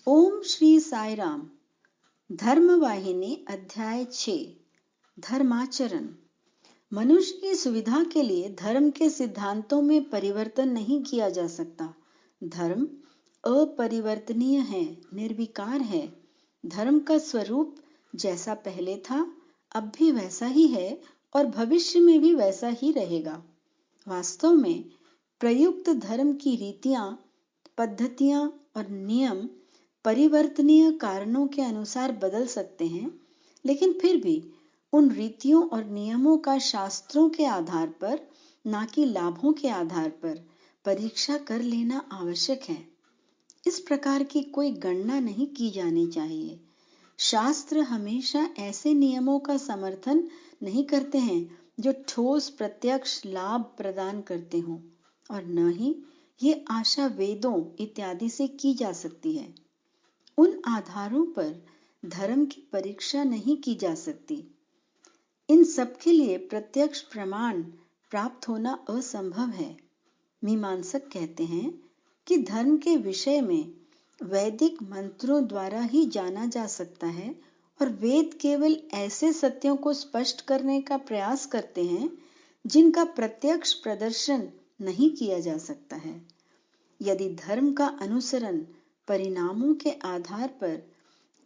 ओम श्री साई राम। धर्म वाहिनी अध्याय 6 धर्माचरण। मनुष्य की सुविधा के लिए धर्म के सिद्धांतों में परिवर्तन नहीं किया जा सकता। धर्म अपरिवर्तनीय है, निर्विकार है। धर्म का स्वरूप जैसा पहले था, अब भी वैसा ही है और भविष्य में भी वैसा ही रहेगा। वास्तव में प्रयुक्त धर्म की रीतियां, पद्धतियां और नियम परिवर्तनीय कारणों के अनुसार बदल सकते हैं, लेकिन फिर भी उन रीतियों और नियमों का शास्त्रों के आधार पर, ना कि लाभों के आधार पर परीक्षा कर लेना आवश्यक है। इस प्रकार की कोई गणना नहीं की जानी चाहिए। शास्त्र हमेशा ऐसे नियमों का समर्थन नहीं करते हैं जो ठोस प्रत्यक्ष लाभ प्रदान करते हों, और न ही ये आशा वेदों इत्यादि से की जा सकती है। उन आधारों पर धर्म की परीक्षा नहीं की जा सकती। इन सब के लिए प्रत्यक्ष प्रमाण प्राप्त होना असंभव है। मीमांसक कहते हैं कि धर्म के विषय में वैदिक मंत्रों द्वारा ही जाना जा सकता है, और वेद केवल ऐसे सत्यों को स्पष्ट करने का प्रयास करते हैं जिनका प्रत्यक्ष प्रदर्शन नहीं किया जा सकता है। यदि धर्म का अनुसरण परिणामों के आधार पर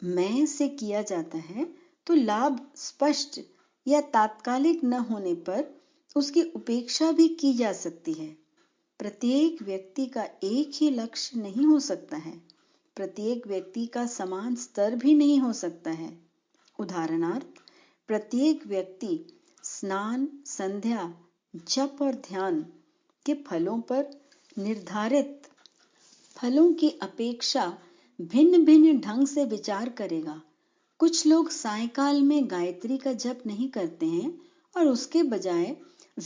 मैं से किया जाता है, तो लाभ स्पष्ट या तात्कालिक न होने पर उसकी उपेक्षा भी की जा सकती है। प्रत्येक व्यक्ति का एक ही लक्ष्य नहीं हो सकता है। प्रत्येक व्यक्ति का समान स्तर भी नहीं हो सकता है। उदाहरणार्थ, प्रत्येक व्यक्ति स्नान, संध्या, जप और ध्यान के फलों पर निर्धारित फलों की अपेक्षा भिन्न भिन्न ढंग से विचार करेगा। कुछ लोग सायंकाल में गायत्री का जप नहीं करते हैं और उसके बजाय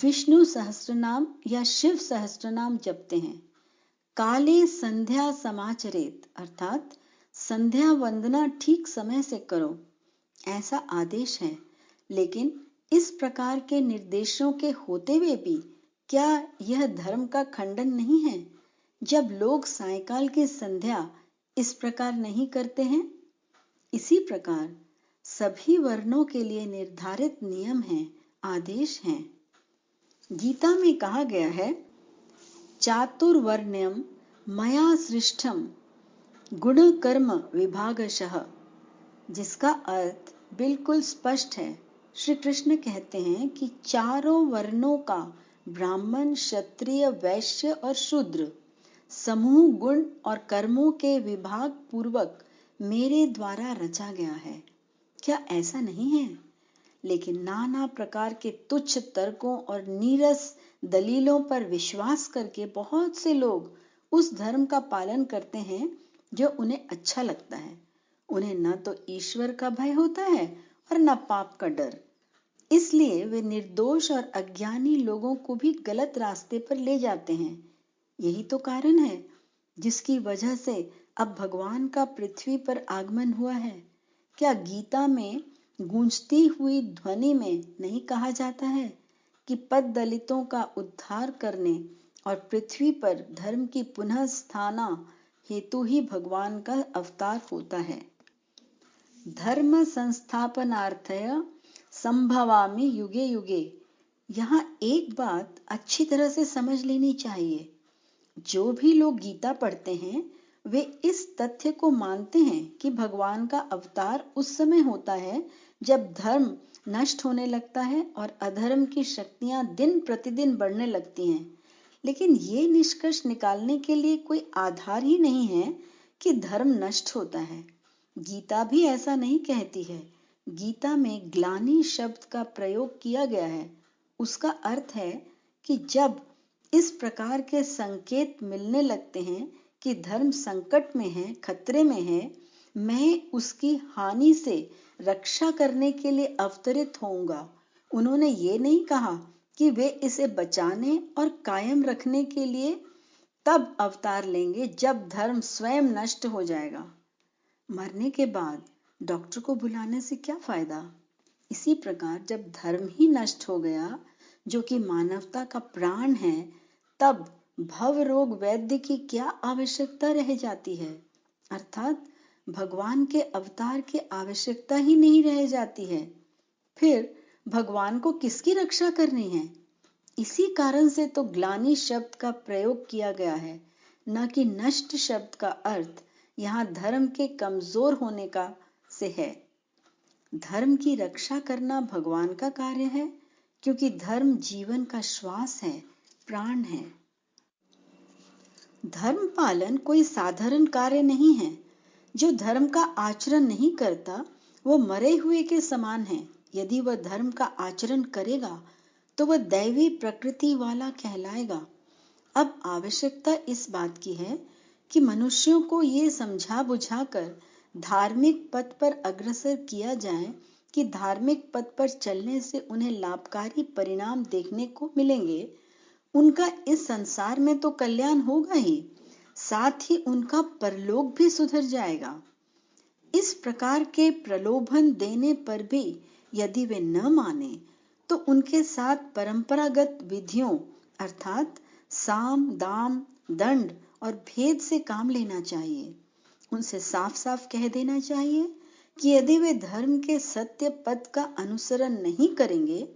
विष्णु सहस्त्रनाम या शिव सहस्त्रनाम जपते हैं। काले संध्या समाचरेत, अर्थात संध्या वंदना ठीक समय से करो, ऐसा आदेश है। लेकिन इस प्रकार के निर्देशों के होते हुए भी क्या यह धर्म का खंडन नहीं है जब लोग सायंकाल की संध्या इस प्रकार नहीं करते हैं? इसी प्रकार सभी वर्णों के लिए निर्धारित नियम हैं, आदेश हैं। गीता में कहा गया है, चातुर्वर्ण्यम मया सृष्टम गुण कर्म विभागशः, जिसका अर्थ बिल्कुल स्पष्ट है। श्री कृष्ण कहते हैं कि चारों वर्णों का, ब्राह्मण, क्षत्रिय, वैश्य और शूद्र, समूह गुण और कर्मों के विभाग पूर्वक मेरे द्वारा रचा गया है। क्या ऐसा नहीं है? लेकिन नाना प्रकार के तुच्छ तर्कों और नीरस दलीलों पर विश्वास करके बहुत से लोग उस धर्म का पालन करते हैं जो उन्हें अच्छा लगता है। उन्हें न तो ईश्वर का भय होता है और न पाप का डर। इसलिए वे निर्दोष और अज्ञानी लोगों को भी गलत रास्ते पर ले जाते हैं। यही तो कारण है जिसकी वजह से अब भगवान का पृथ्वी पर आगमन हुआ है। क्या गीता में गूंजती हुई ध्वनि में नहीं कहा जाता है कि पद दलितों का उद्धार करने और पृथ्वी पर धर्म की पुनः स्थापना हेतु ही भगवान का अवतार होता है? धर्म संस्थापनार्थय संभवामि युगे युगे। यहाँ एक बात अच्छी तरह से समझ लेनी चाहिए। जो भी लोग गीता पढ़ते हैं वे इस तथ्य को मानते हैं कि भगवान का अवतार उस समय होता है जब धर्म नष्ट होने लगता है और अधर्म की शक्तियां दिन प्रतिदिन बढ़ने लगती हैं। लेकिन ये निष्कर्ष निकालने के लिए कोई आधार ही नहीं है कि धर्म नष्ट होता है। गीता भी ऐसा नहीं कहती है। गीता में ग्लानि शब्द का प्रयोग किया गया है। उसका अर्थ है कि जब इस प्रकार के संकेत मिलने लगते हैं कि धर्म संकट में है, खतरे में है, मैं उसकी हानि से रक्षा करने के लिए अवतरित होऊंगा। उन्होंने ये नहीं कहा कि वे इसे बचाने और कायम रखने के लिए तब अवतार लेंगे जब धर्म स्वयं नष्ट हो जाएगा। मरने के बाद डॉक्टर को बुलाने से क्या फायदा? इसी प्रकार जब धर्म ही नष्ट हो गया, जो कि मानवता का प्राण है, तब भव रोग वैद्य की क्या आवश्यकता रह जाती है? अर्थात भगवान के अवतार की आवश्यकता ही नहीं रह जाती है। फिर भगवान को किसकी रक्षा करनी है? इसी कारण से तो ग्लानि शब्द का प्रयोग किया गया है, न कि नष्ट शब्द का अर्थ यहाँ धर्म के कमजोर होने का से है। धर्म की रक्षा करना भगवान का कार्य है, क्योंकि धर्म जीवन का श्वास है, प्राण है। धर्म पालन कोई साधारण कार्य नहीं है। जो धर्म का आचरण नहीं करता वो मरे हुए के समान है। यदि वह धर्म का आचरण करेगा तो वह दैवी प्रकृति वाला कहलाएगा। अब आवश्यकता इस बात की है कि मनुष्यों को ये समझा बुझाकर धार्मिक पथ पर अग्रसर किया जाए कि धार्मिक पथ पर चलने से उन्हें लाभकारी परिणाम देखने को मिलेंगे। उनका इस संसार में तो कल्याण होगा ही, साथ ही उनका परलोक भी सुधर जाएगा। इस प्रकार के प्रलोभन देने पर भी यदि वे न माने तो उनके साथ परंपरागत विधियों अर्थात साम, दाम, दंड और भेद से काम लेना चाहिए। उनसे साफ साफ कह देना चाहिए कि यदि वे धर्म के सत्य पथ का अनुसरण नहीं करेंगे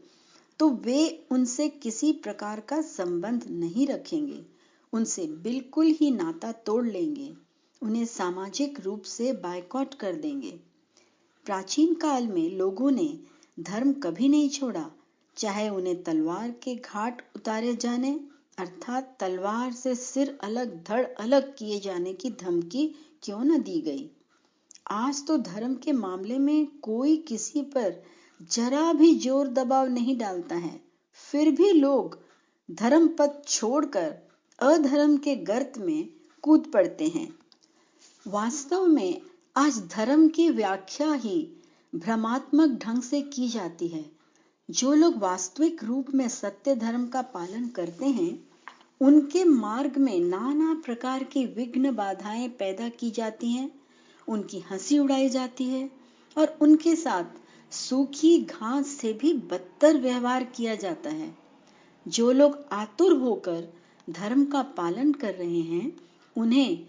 तो वे उनसे किसी प्रकार का संबंध नहीं रखेंगे, उनसे बिल्कुल ही नाता तोड़ लेंगे, उन्हें सामाजिक रूप से बायकॉट कर देंगे। प्राचीन काल में लोगों ने धर्म कभी नहीं छोड़ा, चाहे उन्हें तलवार के घाट उतारे जाने अर्थात तलवार से सिर अलग धड़ अलग किए जाने की धमकी क्यों न दी गई। आज तो धर्म के मामले में कोई किसी पर जरा भी जोर दबाव नहीं डालता है, फिर भी लोग धर्म पथ छोड़कर अधर्म के गर्त में कूद पड़ते हैं। वास्तव में आज धर्म की व्याख्या ही भ्रमात्मक ढंग से की जाती है। जो लोग वास्तविक रूप में सत्य धर्म का पालन करते हैं उनके मार्ग में नाना प्रकार की विघ्न बाधाएं पैदा की जाती हैं, उनकी हंसी उड़ाई जाती है और उनके साथ सूखी घास से भी बदतर व्यवहार किया जाता है। जो लोग आतुर होकर धर्म का पालन कर रहे हैं उन्हें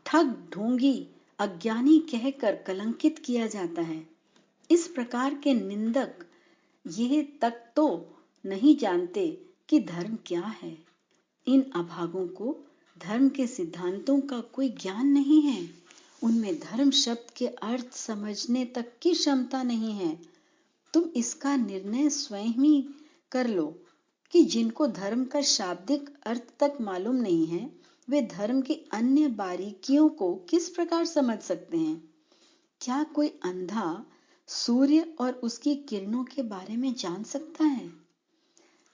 ठग, ढोंगी, अज्ञानी कहकर कलंकित किया जाता है। इस प्रकार के निंदक ये तक तो नहीं जानते कि धर्म क्या है। इन अभागों को धर्म के सिद्धांतों का कोई ज्ञान नहीं है, उनमें धर्म शब्द के अर्थ समझने तक की क्षमता नहीं है। तुम इसका निर्णय स्वयं ही कर लो कि जिनको धर्म का शाब्दिक अर्थ तक मालूम नहीं है वे धर्म की अन्य बारीकियों को किस प्रकार समझ सकते हैं। क्या कोई अंधा सूर्य और उसकी किरणों के बारे में जान सकता है?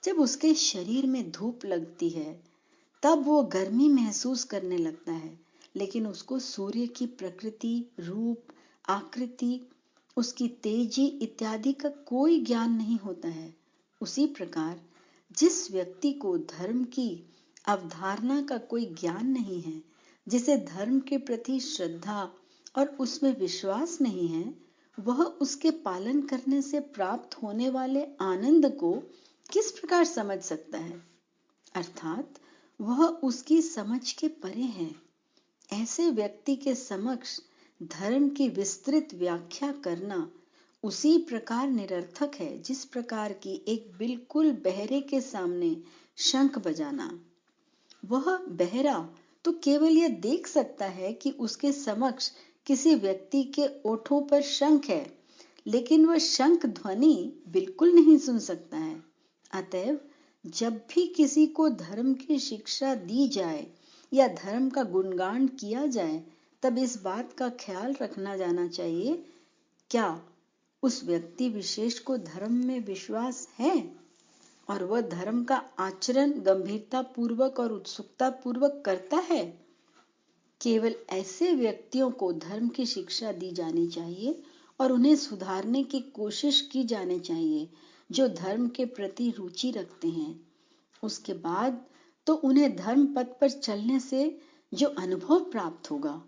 जब उसके शरीर में धूप लगती है तब वो गर्मी महसूस करने लगता है, लेकिन उसको सूर्य की प्रकृति, रूप, आकृति, उसकी तेजी इत्यादि का कोई ज्ञान नहीं होता है। उसी प्रकार जिस व्यक्ति को धर्म की अवधारणा का कोई ज्ञान नहीं है, जिसे धर्म के प्रति श्रद्धा और उसमें विश्वास नहीं है, वह उसके पालन करने से प्राप्त होने वाले आनंद को किस प्रकार समझ सकता है? अर्थात वह उसकी समझ के परे है। ऐसे व्यक्ति के समक्ष धर्म की विस्तृत व्याख्या करना उसी प्रकार निरर्थक है जिस प्रकार की एक बिल्कुल बहरे के सामने शंख बजाना। वह बहरा तो केवल यह देख सकता है कि उसके समक्ष किसी व्यक्ति के ओठों पर शंख है, लेकिन वह शंख ध्वनि बिल्कुल नहीं सुन सकता है। अतएव जब भी किसी को धर्म की शिक्षा दी जाए या धर्म का गुणगान किया जाए तब इस बात का ख्याल रखना जाना चाहिए, क्या उस व्यक्ति विशेष को धर्म में विश्वास है और वह धर्म का आचरण गंभीरता पूर्वक और उत्सुकता पूर्वक करता है। केवल ऐसे व्यक्तियों को धर्म की शिक्षा दी जानी चाहिए और उन्हें सुधारने की कोशिश की जानी चाहिए जो धर्म के प्रति रुचि रखते हैं। उसके बाद तो उन्हें धर्म पथ पर चलने से जो अनुभव प्राप्त होगा,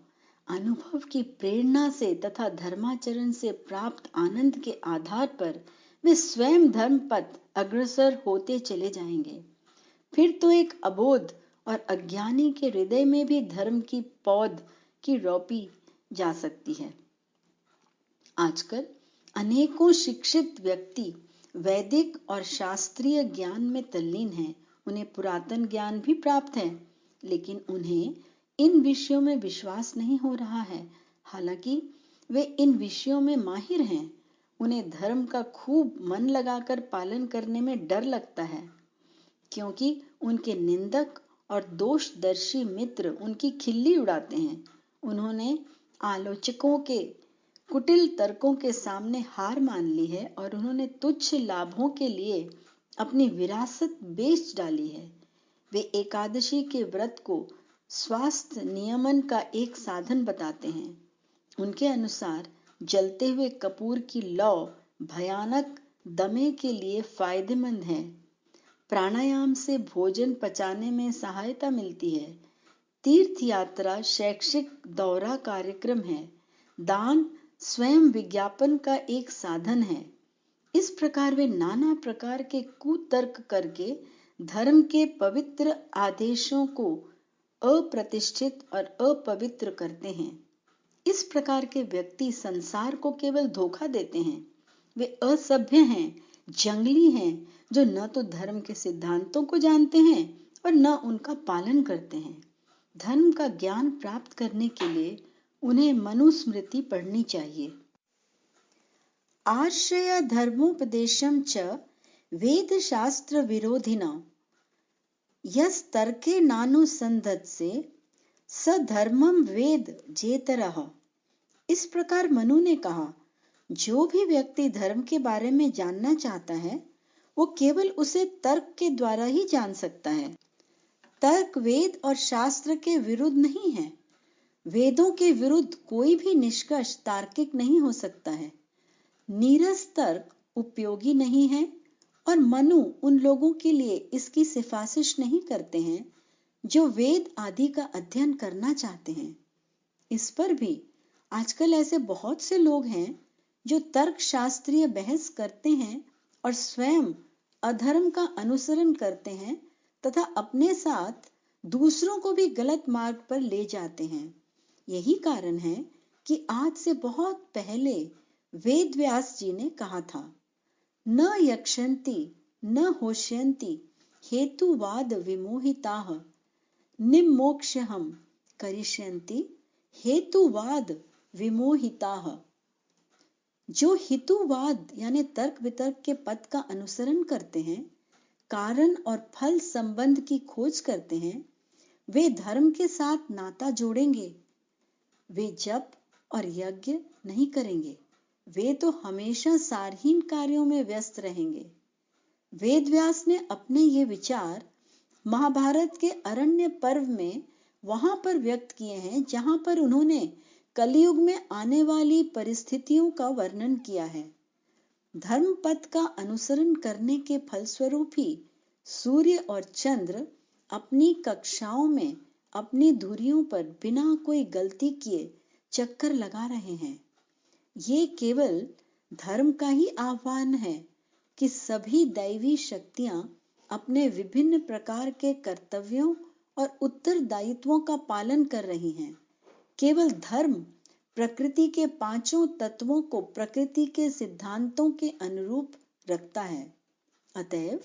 अनुभव की प्रेरणा से तथा धर्माचरण से प्राप्त आनंद के आधार पर वे स्वयं धर्म पथ अग्रसर होते चले जाएंगे। फिर तो एक अबोध और अज्ञानी के हृदय में भी धर्म की पौध की रोपी जा सकती है। आजकल अनेकों शिक्षित व्यक्ति वैदिक और शास्त्रीय ज्ञान में तल्लीन हैं। उन्हें पुरातन ज्ञान भी प्राप्त है, लेकिन उन्हें इन विषयों में विश्वास नहीं हो रहा है। हालांकि वे इन विषयों में माहिर हैं, उन्हें धर्म का खूब मन लगाकर पालन करने में डर लगता है, क्योंकि उनके निंदक और दोषदर्शी मित्र उनकी खिल्ली उड़ाते हैं। उन्होंने आलोचकों के कुटिल तर्कों के सामने हार मान ली है और उन्होंने तुच्छ लाभों के लिए अपनी विरासत बेच डाली है। वे एकादशी के व्रत को स्वास्थ्य नियमन का एक साधन बताते हैं। उनके अनुसार जलते हुए कपूर की लौ भयानक दमे के लिए फायदेमंद है। प्राणायाम से भोजन पचाने में सहायता मिलती है। तीर्थ यात्रा शैक्षिक दौरा कार्यक्रम है। दान स्वयं विज्ञापन का एक साधन है। इस प्रकार वे नाना प्रकार के कुतर्क करके धर्म के पवित्र आदेशों को अप्रतिष्ठित और अपवित्र करते हैं। इस प्रकार के व्यक्ति संसार को केवल धोखा देते हैं। वे असभ्य हैं, जंगली हैं, जो न तो धर्म के सिद्धांतों को जानते हैं और न उनका पालन करते हैं। धर्म का ज्ञान प्राप्त करने के लिए उन्हें मनुस्मृति पढ़नी चाहिए। आश्रय धर्मोपदेशम च वेद शास्त्र विरोधिना यस्तर्के नानुसंधत्से स धर्मम वेद जेतरः। इस प्रकार मनु ने कहा, जो भी व्यक्ति धर्म के बारे में जानना चाहता है, वो केवल उसे तर्क के द्वारा ही जान सकता है। तर्क वेद और शास्त्र के विरुद्ध नहीं है। वेदों के विरुद्ध कोई भी निष्कर्ष तार्किक नहीं हो सकता है। नीरस तर्क उपयोगी नहीं है और मनु उन लोगों के लिए इसकी सिफारिश नहीं करते हैं जो वेद आदि का अध्ययन करना चाहते हैं। इस पर भी आजकल ऐसे बहुत से लोग हैं जो तर्क शास्त्रीय बहस करते हैं और स्वयं अधर्म का अनुसरण करते हैं तथा अपने साथ दूसरों को भी गलत मार्ग पर ले जाते हैं। यही कारण है कि आज से बहुत पहले वेद व्यास जी ने कहा था, न यक्षन्ति न होष्यन्ति हेतुवाद विमोहिताः निम्मोक्षहं करिष्यन्ति हेतुवाद विमोहिताः। जो हेतुवाद यानी तर्क वितर्क के पथ का अनुसरण करते हैं, कारण और फल संबंध की खोज करते हैं, वे धर्म के साथ नाता जोड़ेंगे। वे जप और यज्ञ नहीं करेंगे। वे तो हमेशा सारहीन कार्यों में व्यस्त रहेंगे। वेदव्यास ने अपने ये विचार महाभारत के अरण्य पर्व में वहां पर व्यक्त किए हैं, जहां पर उन्होंने कलयुग में आने वाली परिस्थितियों का वर्णन किया है। धर्म पथ का अनुसरण करने के फलस्वरूप ही सूर्य और चंद्र अपनी कक्षाओं में अपनी धुरियों पर बिना कोई गलती किए चक्कर लगा रहे हैं। ये केवल धर्म का ही आह्वान है कि सभी दैवी शक्तियां अपने विभिन्न प्रकार के कर्तव्यों और उत्तरदायित्वों का पालन कर रही हैं। केवल धर्म प्रकृति के पांचों तत्वों को प्रकृति के सिद्धांतों के अनुरूप रखता है। अतएव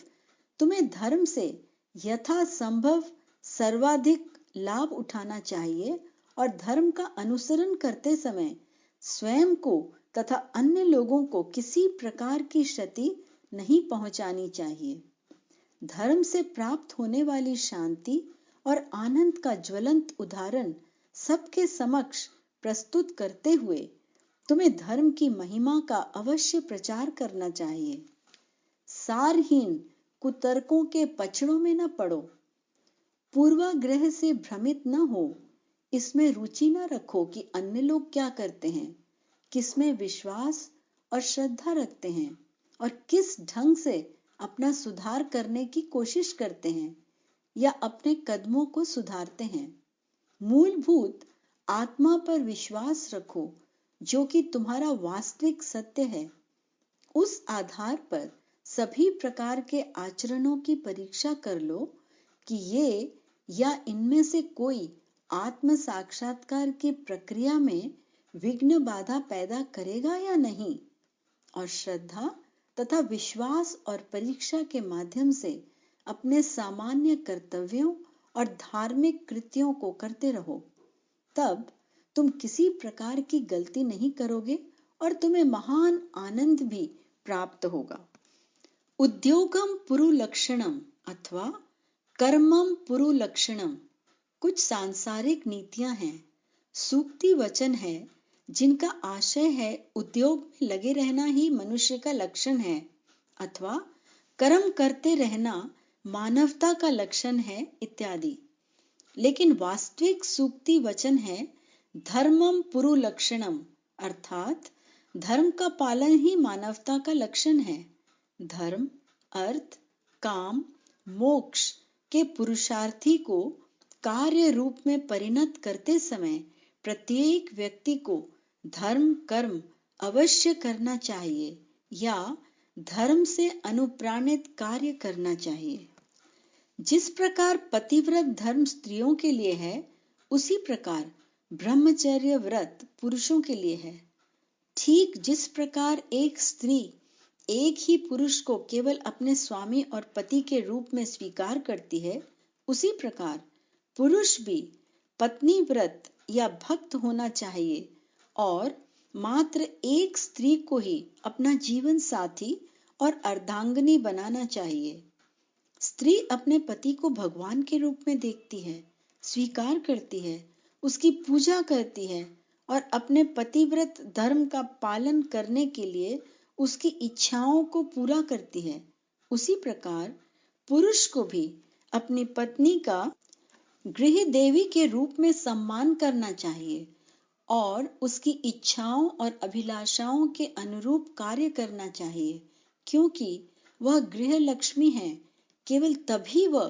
तुम्हें धर्म से यथासंभव सर्वाधिक लाभ उठाना चाहिए और धर्म का अनुसरण करते समय स्वयं को तथा अन्य लोगों को किसी प्रकार की क्षति नहीं पहुंचानी चाहिए। धर्म से प्राप्त होने वाली शांति और आनंद का ज्वलंत उदाहरण सबके समक्ष प्रस्तुत करते हुए तुम्हें धर्म की महिमा का अवश्य प्रचार करना चाहिए। सारहीन कुतर्कों के पचड़ों में न पड़ो। पूर्वाग्रह से भ्रमित न हो। इसमें रुचि न रखो कि अन्य लोग क्या करते हैं, किसमें विश्वास और श्रद्धा रखते हैं और किस ढंग से अपना सुधार करने की कोशिश करते हैं या अपने कदमों को सुधारते हैं। मूलभूत आत्मा पर विश्वास रखो, जो कि तुम्हारा वास्तविक सत्य है। उस आधार पर सभी प्रकार के आचरणों की परीक्षा कर लो कि ये या इनमें से कोई आत्म साक्षात्कार की प्रक्रिया में विघ्न बाधा पैदा करेगा या नहीं, और श्रद्धा तथा विश्वास और परीक्षा के माध्यम से अपने सामान्य कर्तव्यों और धार्मिक कृत्यों को करते रहो। तब तुम किसी प्रकार की गलती नहीं करोगे और तुम्हें महान आनंद भी प्राप्त होगा। उद्योगम पुरु लक्षणम अथवा कर्मम पुरु लक्षणम कुछ सांसारिक नीतियां हैं, सूक्ति वचन है जिनका आशय है उद्योग में लगे रहना ही मनुष्य का लक्षण है, अथवा कर्म करते रहना मानवता का लक्षण है इत्यादि। लेकिन वास्तविक सूक्ति वचन है धर्मम पुरु लक्षणम, अर्थात धर्म का पालन ही मानवता का लक्षण है। धर्म, अर्थ, काम, मोक्ष के पुरुषार्थी को कार्य रूप में परिणत करते समय प्रत्येक व्यक्ति को धर्म कर्म अवश्य करना चाहिए या धर्म से अनुप्राणित कार्य करना चाहिए। जिस प्रकार पतिव्रत धर्म स्त्रियों के लिए है, उसी प्रकार ब्रह्मचर्य व्रत पुरुषों के लिए है। ठीक जिस प्रकार एक स्त्री एक ही पुरुष को केवल अपने स्वामी और पति के रूप में स्वीकार करती है, उसी प्रकार पुरुष भी पत्नी व्रत या भक्त होना चाहिए और मात्र एक स्त्री को ही अपना जीवन साथी और अर्धांगिनी बनाना चाहिए। स्त्री अपने पति को भगवान के रूप में देखती है, स्वीकार करती है, उसकी पूजा करती है और अपने पतिव्रत धर्म का पालन करने के लिए उसकी इच्छाओं को पूरा करती है। उसी प्रकार पुरुष को भी अपनी पत्नी का गृह देवी के रूप में सम्मान करना चाहिए और उसकी इच्छाओं और अभिलाषाओं के अनुरूप कार्य करना चाहिए, क्योंकि वह गृह लक्ष्मी है। केवल तभी वह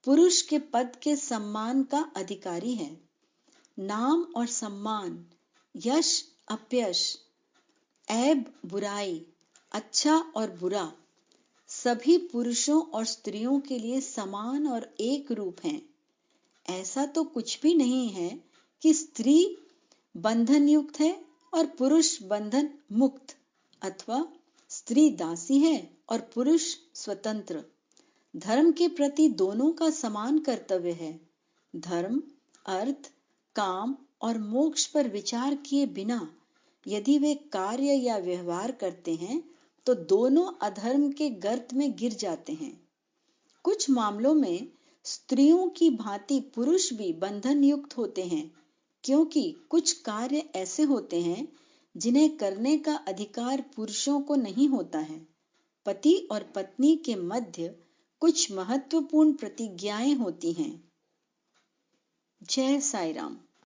पुरुष के पद के सम्मान का अधिकारी है। नाम और सम्मान, यश अपयश, ऐब बुराई, अच्छा और बुरा सभी पुरुषों और स्त्रियों के लिए समान और एक रूप हैं। ऐसा तो कुछ भी नहीं है कि स्त्री बंधन युक्त है और पुरुष बंधन मुक्त, अथवा स्त्री दासी है और पुरुष स्वतंत्र। धर्म के प्रति दोनों का समान कर्तव्य है। धर्म, अर्थ, काम और मोक्ष पर विचार किए बिना यदि वे कार्य या व्यवहार करते हैं तो दोनों अधर्म के गर्त में गिर जाते हैं। कुछ मामलों में स्त्रियों की भांति पुरुष भी बंधन युक्त होते हैं, क्योंकि कुछ कार्य ऐसे होते हैं जिन्हें करने का अधिकार पुरुषों को नहीं होता है। पति और पत्नी के मध्य कुछ महत्वपूर्ण प्रतिज्ञाएं होती हैं। जय साई राम।